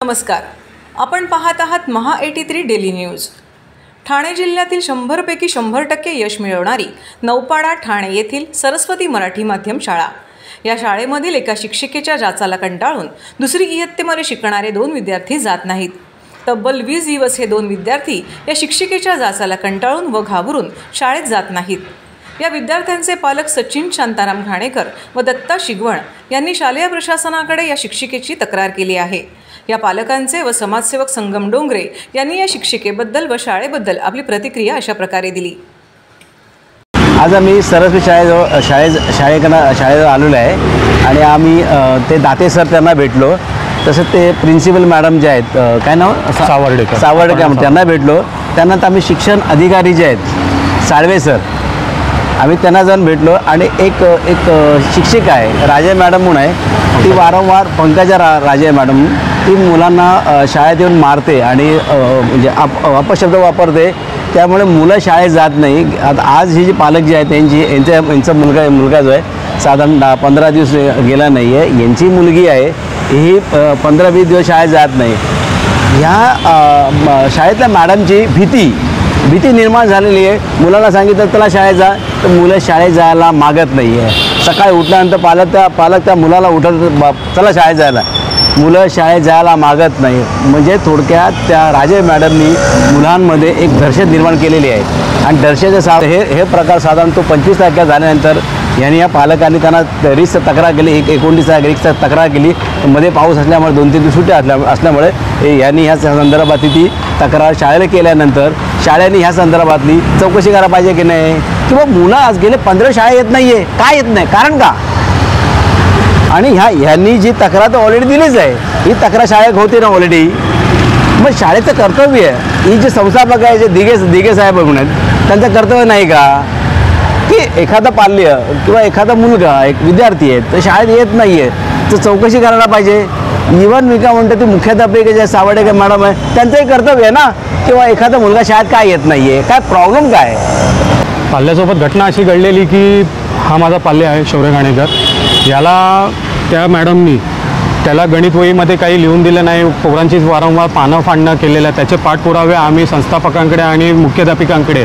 नमस्कार, आपण पाहत आहात महा 83 डेली न्यूज। ठाणे जिल्ह्यातील 100पैकी 100% यश मिळवणारी नौपाडा ठाणे येथील सरस्वती मराठी माध्यम शाळा। या शाळेमधील एका शिक्षिकेच्या जाचाला कंटाळून दुसरी इयत्तेमध्ये शिकणारे 2 विद्यार्थी जात नाहीत। तब्बल 20 दिवस हे 2 विद्यार्थी या शिक्षिकेच्या जाचाला कंटाळून व घाबरून शाळेत जात नाहीत। या विद्यार्थ्यांचे पालक सचिन शांताराम घाणेकर व दत्ता शिगवण यांनी शालेय प्रशासनाकडे या शिक्षिकेची तक्रार केली आहे। या पालकांचे व समाजसेवक संगम डोंगरे यांनी या शिक्षिकेबद्दल व शाळेबद्दल आपली प्रतिक्रिया अशा प्रकारे दिली। आज आम्ही सरस्वती शाळेत आलेलो आहे आणि आम्ही ते दाते सर त्यांना भेटलो। तसंच ते प्रिन्सिपल मॅडम जे आहेत, काय नाव, सावर्डेकर त्यांना भेटलो। त्यानंतर आम्ही शिक्षण अधिकारी जे आहेत साळवे सर, आम्ही त्यांना जाऊन भेटलो। आणि एक शिक्षिका आहे राजे मॅडम म्हणून आहे, ती वारंवार पंकजा राजे मॅडम ती मुलांना शाळेत येऊन मारते आणि म्हणजे अपशब्द वापरते, त्यामुळे मुलं शाळेत जात नाही। आज ही जी पालक जे आहेत यांचा मुलगा जो आहे साधारण 15 दिवस गेला नाही आहे, यांची मुलगी आहे ही 15-20 दिवस शाळेत जात नाही। ह्या शाळेतल्या मॅडमची भीती निर्माण झालेली आहे। मुलांना सांगितलं त्याला शाळेत जा, तर मुलं शाळेत जायला मागत नाही आहे। सकाळी उठल्यानंतर पालक त्या मुलाला उठवत चला शाळेत जायला, मुलं शाळेत जायला मागत नाही। म्हणजे थोडक्यात त्या राजे मॅडमनी मुलांमध्ये एक दहशत निर्माण केलेली आहे। आणि दहशतीचा हे प्रकार साधारण 25 तारखेला झाल्यानंतर यांनी या पालकांनी त्यांना रिक्स तक्रार केली, 29 रिक्स तक्रार केली। मध्ये पाऊस असल्यामुळे 2-3 दिवस सुट्ट्या असल्यामुळे यांनी ह्या संदर्भातली ती तक्रार शाळेला केल्यानंतर शाळेने ह्या संदर्भातली चौकशी करायला पाहिजे की नाही, किंवा मुलं आज गेले 15 शाळा येत नाही आहे, काय येत नाही, कारण का? आणि ह्यांनी जी तक्रार तर ऑलरेडी दिलीच आहे, ही तक्रार शाळेत होती ना ऑलरेडी। मग शाळेचं कर्तव्य आहे, ही जे संस्थापक आहे जे दिघे साहेब म्हणून त्यांचं कर्तव्य नाही का की एखादा पाल्य किंवा एखादा मुलगा एक विद्यार्थी आहे तर शाळेत येत नाही आहे तर चौकशी करायला पाहिजे। इव्हन मी काय म्हणतो, ते मुख्याध्यापिका जे सावर्डेकर मॅडम आहे त्यांचंही कर्तव्य आहे ना, किंवा एखादा मुलगा शाळेत काय येत नाही आहे, काय प्रॉब्लेम काय? पाल्यासोबत घटना अशी घडलेली की हा माझा पाल्य आहे शौर्य घाणेकर, याला त्या मॅडमनी त्याला गणित वहीमध्ये काही लिहून दिलं नाही, पोरांची वारंवार पानं फाडणं केलेलं, त्याचे पाठपुरावे आम्ही संस्थापकांकडे आणि मुख्याध्यापिकांकडे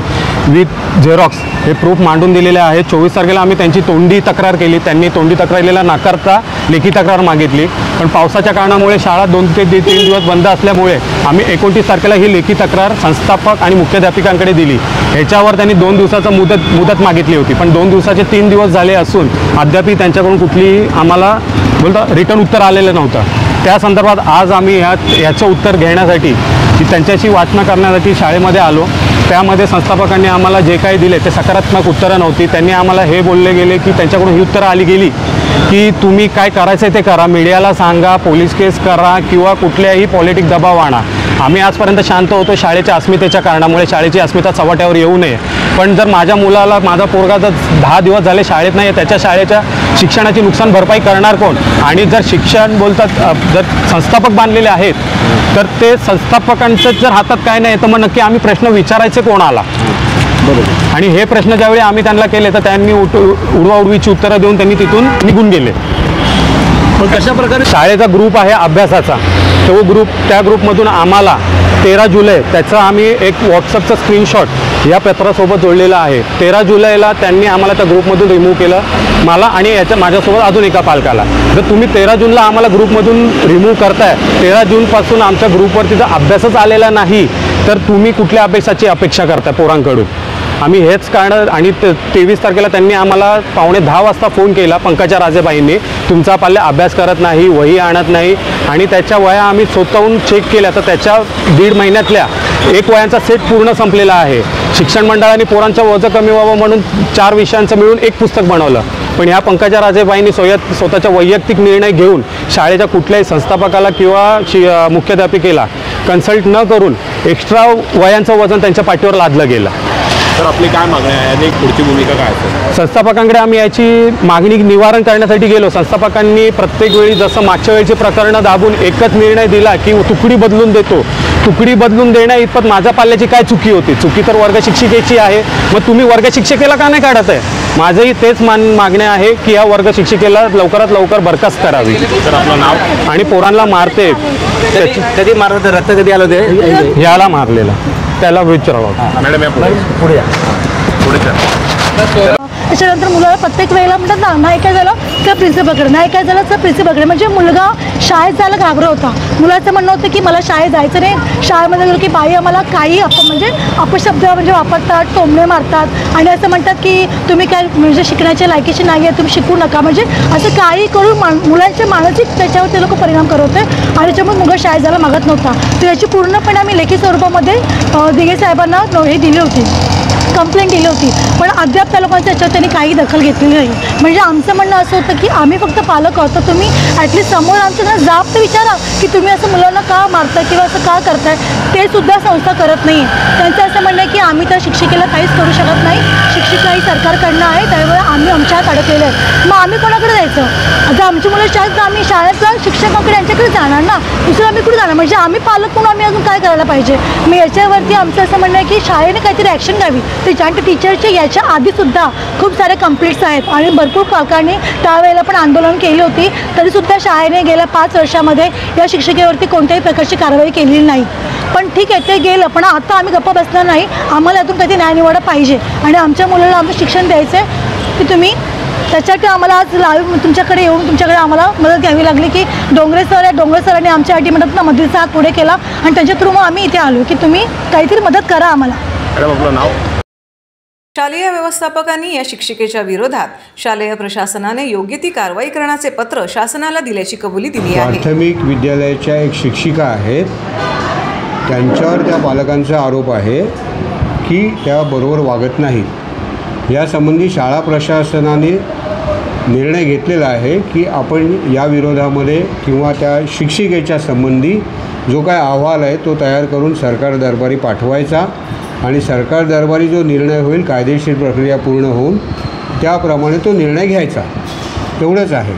विथ झेरॉक्स हे प्रूफ मांडून दिलेले आहे। 24 तारखेला आम्ही त्यांची तोंडी तक्रार केली, त्यांनी तोंडी तक्रारीला नाकारता लेखी तक्रार मागितली, पण पावसाच्या कारणामुळे शाळा 2 ते 3 दिवस बंद असल्यामुळे आम्ही 29 तारखेला ही लेखी तक्रार संस्थापक आणि मुख्याध्यापिकांकडे दिली। ह्याच्यावर त्यांनी 2 दिवसाचं मुदत मागितली होती, पण 2 दिवसाचे 3 दिवस झाले असून अद्यापही त्यांच्याकडून कुठलीही आम्हाला रिटर्न उत्तर आलेलं नव्हतं। त्या संदर्भात आज आम्ही याचं उत्तर घेण्यासाठी त्यांच्याशी वाचना करण्यासाठी शाळेमध्ये आलो। त्यामध्ये संस्थापकांनी आम्हाला जे काही दिले ते सकारात्मक उत्तरं नव्हती। त्यांनी आम्हाला हे बोलले गेले की त्यांच्याकडून ही उत्तरं आली गेली की तुम्ही काय करायचं ते करा, मीडियाला सांगा, पोलीस केस करा किंवा कुठल्याही पॉलिटिक दबाव आणा। आम्ही आजपर्यंत शांत होतो शाळेच्या अस्मितेच्या कारणामुळे, शाळेची अस्मिता चव्हाट्यावर येऊ नये। पण जर माझ्या मुलाला, माझा पोरगा जर 10 दिवस झाले शाळेत नाही, त्याच्या शाळेच्या शिक्षणाची नुकसान भरपाई करणार कोण? आणि जर शिक्षण बोलतात जर संस्थापक बांधलेले आहेत तर ते संस्थापकांचं जर हातात काय नाही तर मग नक्की आम्ही प्रश्न विचारायचे कोणाला? बरोबर। आणि हे प्रश्न ज्यावेळी आम्ही त्यांना केले तर त्यांनी उडवाउडवीची उत्तरं देऊन त्यांनी तिथून निघून गेले। कशा प्रकारे शाळेचा ग्रुप आहे अभ्यासाचा, तो त्या ग्रुपमधून आम्हाला 13 जुलै त्याचं आम्ही एक व्हॉट्सअपचं स्क्रीनशॉट या पत्रासोबत जोडलेला आहे। 13 जुलैला त्यांनी आम्हाला त्या ग्रुपमधून रिमूव्ह केलं, मला आणि माझ्यासोबत अजून एका पालकाला। जर तुम्ही 13 जूनला आम्हाला ग्रुपमधून रिमूव्ह करताय, 13 जूनपासून आमच्या ग्रुपवरती जर अभ्यासच आलेला नाही तर तुम्ही कुठल्या अभ्यासाची अपेक्षा करताय पोरांकडून? आम्ही हेच कारण। आणि 23 तारखेला त्यांनी आम्हाला 9:15 वाजता फोन केला पंकजा राजेबाईंनी, तुमचा पाल्य अभ्यास करत नाही, वही आणत नाही, आणि त्याच्या वया आम्ही स्वतःहून चेक केल्या तर त्याच्या 1.5 महिन्यातल्या 1 वयांचा सेट पूर्ण संपलेला आहे। शिक्षण मंडळाने पोरांचं वजन कमी व्हावं म्हणून 4 विषयांचं मिळून 1 पुस्तक बनवलं, पण ह्या पंकजा राजेबाईंनी स्वतःचा वैयक्तिक निर्णय घेऊन शाळेच्या कुठल्याही संस्थापकाला किंवा मुख्याध्यापिकेला कन्सल्ट न करून एक्स्ट्रा वयांचं वजन त्यांच्या पाठीवर लादलं गेलं। तर आपली काय मागणी आहे आणि पुढची भूमिका काय असेल? संस्थापकांकडे आम्ही याची मागणी निवारण करण्यासाठी गेलो. संस्थापकांनी प्रत्येक वेळी जसं मागच्या वेळची प्रकरणं दाबून एकच निर्णय दिला की तुकडी बदलून देतो. तुकडी बदलून देण्या इतपत माझ्या पाल्याची काय चुकी होती? चुकी तर वर्ग शिक्षिकेची आहे. मग तुम्ही वर्ग शिक्षिकेला का नाही काढत आहे? माझंही तेच मागणे आहे की या वर्ग शिक्षिकेला लवकरात लवकर बरखास्त करावी. तर आपलं नाव आणि पोरांना मारते. कधी मारलं तर रक्त कधी आलं ते याला मारलेला त्याला विचारावं. मॅडम या पुढे या. पुढे चला. त्याच्यानंतर मुलाला प्रत्येक वेळेला म्हणतात ना, नाही काय झालं तर प्रिन्सिपलकडे, नाही काय झालं तर प्रिन्सिपलकडे. म्हणजे मुलगा शाळेत जायला घाबरत होता. मुलाचं म्हणणं होतं की मला शाळेत जायचं नाही. शाळेमध्ये गेलो की बाई आम्हाला काही म्हणजे अपशब्द म्हणजे वापरतात, टोमणे मारतात आणि असं म्हणतात की तुम्ही काय म्हणजे शिकण्याच्या लायकीची नाही आहे, तुम्ही शिकू नका. म्हणजे असं काही करून मुलांच्या मानसिक त्याच्यावर ते लोक परिणाम करत होते आणि त्याच्यामुळे मुलगा शाळेत जायला मागत नव्हता. तर याची पूर्णपणे आम्ही लेखी स्वरूपामध्ये दिघे साहेबांना हे दिली होती, कंप्लेंट दिली होती. पण अद्याप त्या लोकांच्या याच्यावर त्यांनी काही दखल घेतलेली नाही. म्हणजे आमचं म्हणणं असं होतं की आम्ही फक्त पालक आहोत, तर तुम्ही ॲटलीस्ट समोर आमचं जाब तर विचारा की तुम्ही असं मुलांना का मारताय किंवा असं का करताय. ते सुद्धा संस्था करत नाही. त्यांचं असं म्हणणं आहे की आम्ही त्या शिक्षिकेला काहीच करू शकत नाही, शिक्षिका ही सरकारकडनं आहे, त्यामुळे आम्ही आमच्या हात अडकलेले आहेत. मग आम्ही कोणाकडे जायचं? आता आमची मुलं शाळेत तर आम्ही शाळेतल्या शिक्षकांकडे यांच्याकडे जाणार ना, दुसरं आम्ही कुठे जाणार? म्हणजे आम्ही पालक म्हणून आम्ही अजून काय करायला पाहिजे? मग याच्यावरती आमचं असं म्हणणं आहे की शाळेने काहीतरी ॲक्शन घ्यावी. ते ज्या टीचरचे याच्या आधीसुद्धा खूप सारे कंप्लेंट्स आहेत आणि भरपूर काकांनी त्यावेळेला पण आंदोलन केली होती, तरीसुद्धा शाळेने गेल्या 5 वर्षामध्ये या शिक्षिकेवरती कोणत्याही प्रकारची कारवाई केलेली नाही. पण ठीक आहे, ते गेलं, पण आता आम्ही गप्प बसणार नाही. आम्हाला यातून काहीतरी न्यायनिवाडा पाहिजे आणि आमच्या मुलाला आमचं शिक्षण द्यायचं आहे की तुम्ही त्याच्यासाठी आम्हाला आज लाईव्ह तुमच्याकडे येऊन तुमच्याकडे आम्हाला मदत घ्यावी लागली की डोंगरे सरांनी आमच्यासाठी म्हणतात ना मदतीचा हात पुढे केला आणि त्यांच्या थ्रू मग आम्ही इथे आलो की तुम्ही काहीतरी मदत करा आम्हाला. मॅडम आपलं नाव? शालेय व्यवस्थापकांनी या शिक्षिकेच्या विरोधात शालेय प्रशासनाने योग्य ती कारवाई करण्याचे पत्र शासनाला दिल्याची कबुली दिली आहे. प्राथमिक विद्यालयाच्या एक शिक्षिका आहेत, त्यांच्यावर त्या पालकांचा आरोप आहे की त्या बरोबर वागत नाहीत. यासंबंधी शाळा प्रशासनाने निर्णय घेतलेला आहे की आपण या विरोधामध्ये किंवा त्या शिक्षिकेच्या संबंधी जो काय अहवाल आहे तो तयार करून सरकार दरबारी पाठवायचा आणि सरकार दरबारी जो निर्णय होईल, कायदेशीर प्रक्रिया पूर्ण होऊन त्याप्रमाणे तो निर्णय घ्यायचा, एवढंच आहे.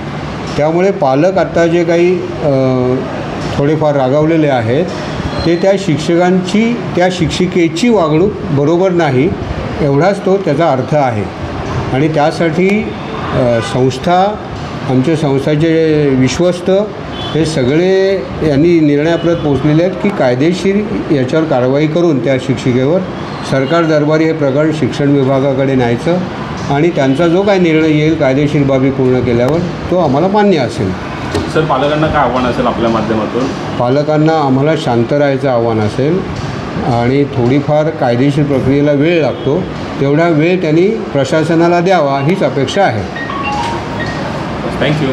त्यामुळे पालक आत्ता जे काही थोडेफार रागावलेले आहेत ते त्या शिक्षिकेची वागणूक बरोबर नाही एवढाच तो त्याचा अर्थ आहे. आणि त्यासाठी आमच्या संस्थाचे विश्वस्त हे सगळे यांनी निर्णयाप्रत पोचलेले आहेत की कायदेशीर याच्यावर कारवाई करून त्या शिक्षिकेवर सरकार दरबारी हे प्रकरण शिक्षण विभागाकडे न्यायचं आणि त्यांचा जो काही निर्णय येईल कायदेशीर बाबी पूर्ण केल्यावर तो आम्हाला मान्य असेल. सर, पालकांना काय आव्हान असेल आपल्या माध्यमातून? पालकांना आम्हाला शांत राहायचं आव्हान असेल आणि थोडीफार कायदेशीर प्रक्रियेला वेळ लागतो, तेवढा वेळ त्यांनी प्रशासनाला द्यावा हीच अपेक्षा आहे. थँक्यू.